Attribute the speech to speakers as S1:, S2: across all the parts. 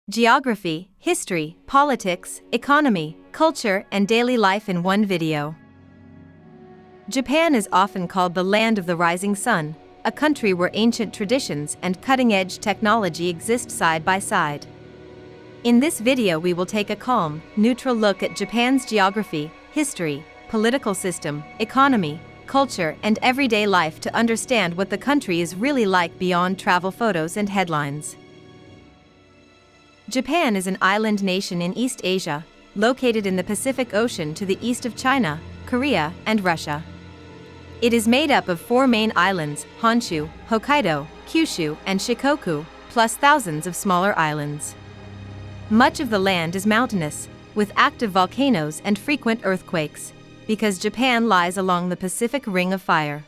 S1: Geography, history, politics, economy, culture, and daily life in one video. Japan is often called the land of the rising sun, a country where ancient traditions and cutting-edge technology exist side by side. In this video we will take a calm, neutral look at Japan's geography, history, political system, economy, culture, and everyday life to understand what the country is really like beyond travel photos and headlines. Japan is an island nation in East Asia, located in the Pacific Ocean to the east of China, Korea, and Russia. It is made up of 4 main islands: Honshu, Hokkaido, Kyushu, and Shikoku, plus thousands of smaller islands. Much of the land is mountainous, with active volcanoes and frequent earthquakes, because Japan lies along the Pacific Ring of Fire.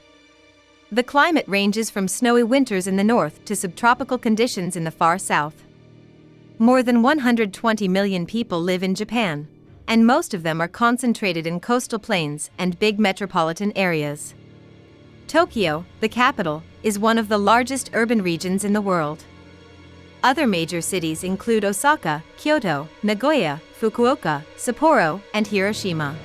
S1: The climate ranges from snowy winters in the north to subtropical conditions in the far south. More than 120 million people live in Japan, and most of them are concentrated in coastal plains and big metropolitan areas. Tokyo, the capital, is one of the largest urban regions in the world. Other major cities include Osaka, Kyoto, Nagoya, Fukuoka, Sapporo, and Hiroshima.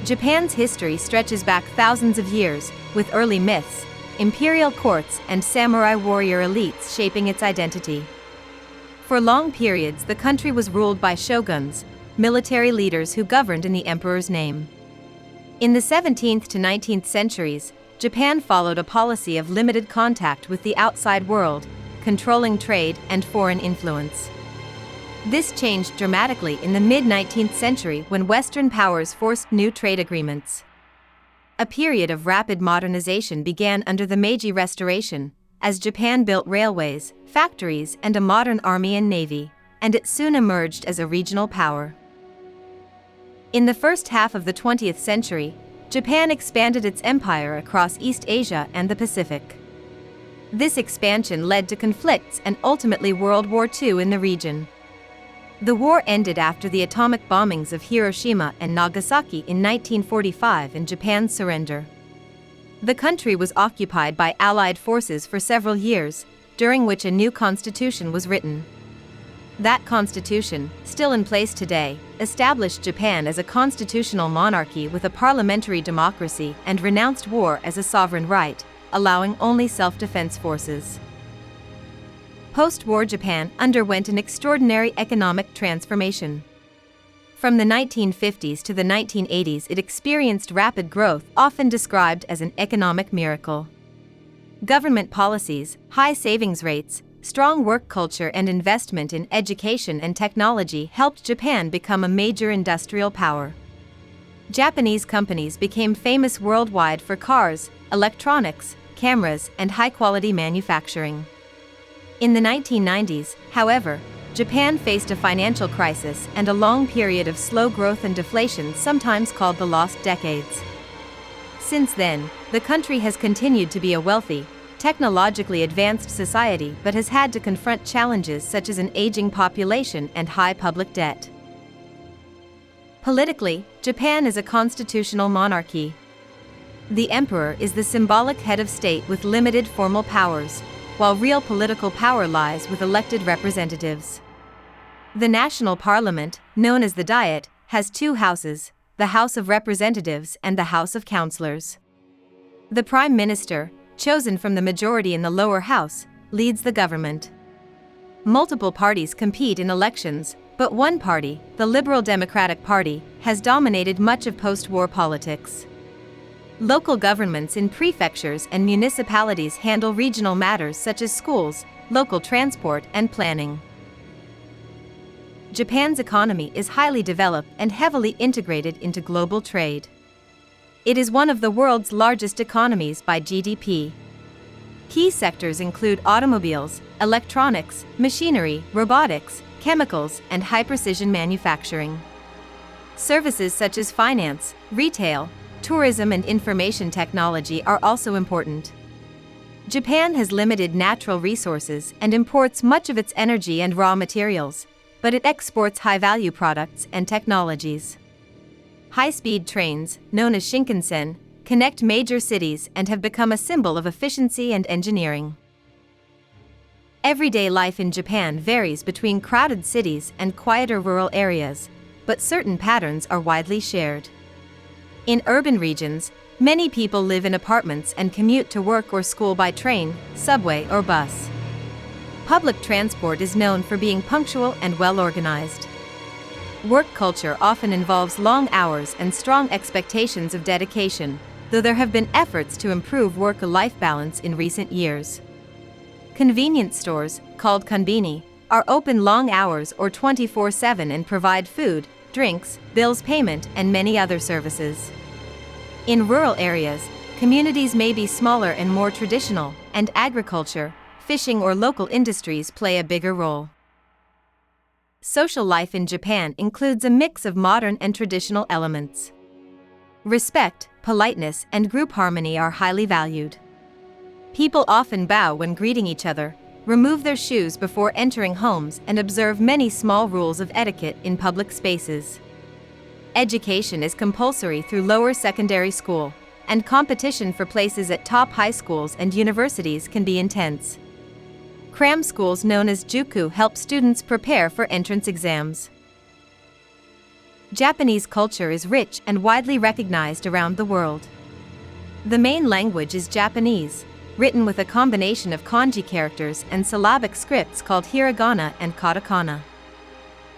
S1: Japan's history stretches back thousands of years, with early myths, imperial courts, and samurai warrior elites shaping its identity. For long periods, the country was ruled by shoguns, military leaders who governed in the emperor's name. In the 17th to 19th centuries, Japan followed a policy of limited contact with the outside world, controlling trade and foreign influence. This changed dramatically in the mid-19th century when Western powers forced new trade agreements. A period of rapid modernization began under the Meiji Restoration, as Japan built railways, factories, and a modern army and navy, and it soon emerged as a regional power. In the first half of the 20th century, Japan expanded its empire across East Asia and the Pacific. This expansion led to conflicts and ultimately World War II in the region. The war ended after the atomic bombings of Hiroshima and Nagasaki in 1945 and Japan's surrender. The country was occupied by Allied forces for several years, during which a new constitution was written. That constitution, still in place today, established Japan as a constitutional monarchy with a parliamentary democracy and renounced war as a sovereign right, allowing only self-defense forces. Post-war Japan underwent an extraordinary economic transformation. From the 1950s to the 1980s, it experienced rapid growth, often described as an economic miracle. Government policies, high savings rates, strong work culture, and investment in education and technology helped Japan become a major industrial power. Japanese companies became famous worldwide for cars, electronics, cameras, and high-quality manufacturing. In the 1990s, however, Japan faced a financial crisis and a long period of slow growth and deflation, sometimes called the lost decades. Since then, the country has continued to be a wealthy, technologically advanced society but has had to confront challenges such as an aging population and high public debt. Politically, Japan is a constitutional monarchy. The emperor is the symbolic head of state with limited formal powers, while real political power lies with elected representatives. The national parliament, known as the Diet, has 2 houses, the House of Representatives and the House of Councillors. The Prime Minister, chosen from the majority in the lower house, leads the government. Multiple parties compete in elections, but one party, the Liberal Democratic Party, has dominated much of post-war politics. Local governments in prefectures and municipalities handle regional matters such as schools, local transport, and planning. Japan's economy is highly developed and heavily integrated into global trade. It is one of the world's largest economies by GDP. Key sectors include automobiles, electronics, machinery, robotics, chemicals, and high-precision manufacturing. Services such as finance, retail, tourism, and information technology are also important. Japan has limited natural resources and imports much of its energy and raw materials, but it exports high-value products and technologies. High-speed trains, known as Shinkansen, connect major cities and have become a symbol of efficiency and engineering. Everyday life in Japan varies between crowded cities and quieter rural areas, but certain patterns are widely shared. In urban regions, many people live in apartments and commute to work or school by train, subway, or bus. Public transport is known for being punctual and well-organized. Work culture often involves long hours and strong expectations of dedication, though there have been efforts to improve work-life balance in recent years. Convenience stores, called konbini, are open long hours or 24/7 and provide food, drinks, bills payment, and many other services. In rural areas, communities may be smaller and more traditional, and agriculture, fishing, or local industries play a bigger role. Social life in Japan includes a mix of modern and traditional elements. Respect, politeness, and group harmony are highly valued. People often bow when greeting each other, remove their shoes before entering homes, and observe many small rules of etiquette in public spaces. Education is compulsory through lower secondary school, and competition for places at top high schools and universities can be intense. Cram schools known as juku help students prepare for entrance exams. Japanese culture is rich and widely recognized around the world. The main language is Japanese, written with a combination of kanji characters and syllabic scripts called hiragana and katakana.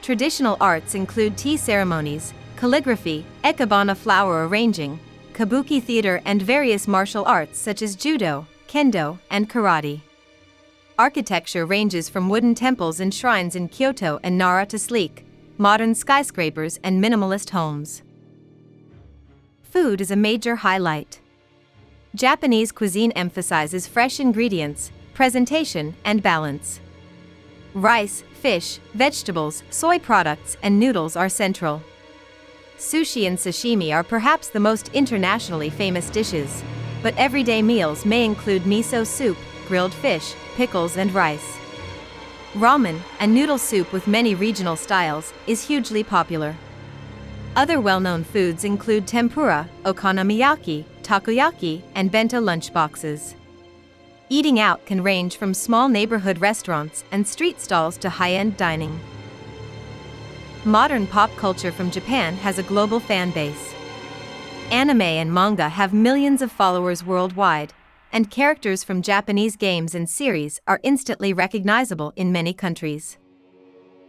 S1: Traditional arts include tea ceremonies, calligraphy, ikebana flower arranging, kabuki theater, and various martial arts such as judo, kendo, and karate. Architecture ranges from wooden temples and shrines in Kyoto and Nara to sleek, modern skyscrapers and minimalist homes. Food is a major highlight. Japanese cuisine emphasizes fresh ingredients, presentation, and balance. Rice, fish, vegetables, soy products, and noodles are central. Sushi and sashimi are perhaps the most internationally famous dishes, but everyday meals may include miso soup, grilled fish, pickles, and rice. Ramen, a noodle soup with many regional styles, is hugely popular. Other well-known foods include tempura, okonomiyaki, takoyaki, and bento lunchboxes. Eating out can range from small neighborhood restaurants and street stalls to high-end dining. Modern pop culture from Japan has a global fan base. Anime and manga have millions of followers worldwide, and characters from Japanese games and series are instantly recognizable in many countries.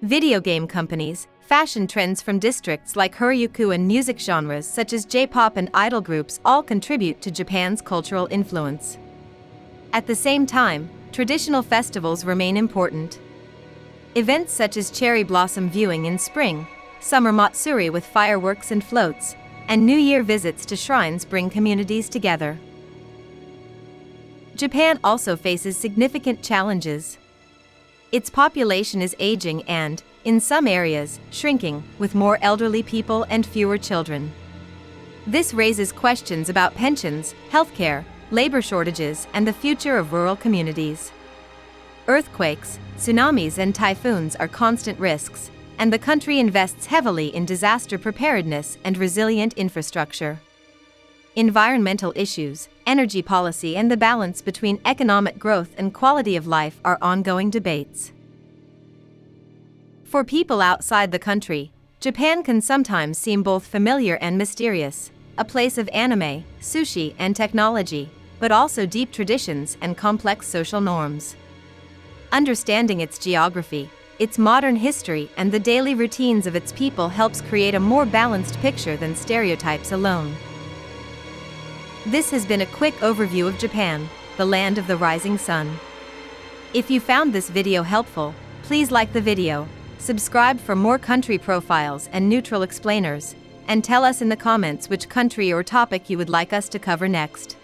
S1: Video game companies, fashion trends from districts like Harajuku, and music genres such as J-pop and idol groups all contribute to Japan's cultural influence. At the same time, traditional festivals remain important. Events such as cherry blossom viewing in spring, summer matsuri with fireworks and floats, and New Year visits to shrines bring communities together. Japan also faces significant challenges. Its population is aging and, in some areas, shrinking, with more elderly people and fewer children. This raises questions about pensions, healthcare, labor shortages, and the future of rural communities. Earthquakes, tsunamis, and typhoons are constant risks, and the country invests heavily in disaster preparedness and resilient infrastructure. Environmental issues, energy policy, and the balance between economic growth and quality of life are ongoing debates. For people outside the country, Japan can sometimes seem both familiar and mysterious, a place of anime, sushi, and technology, but also deep traditions and complex social norms. Understanding its geography, its modern history, and the daily routines of its people helps create a more balanced picture than stereotypes alone. This has been a quick overview of Japan, the land of the rising sun. If you found this video helpful, please like the video, subscribe for more country profiles and neutral explainers, and tell us in the comments which country or topic you would like us to cover next.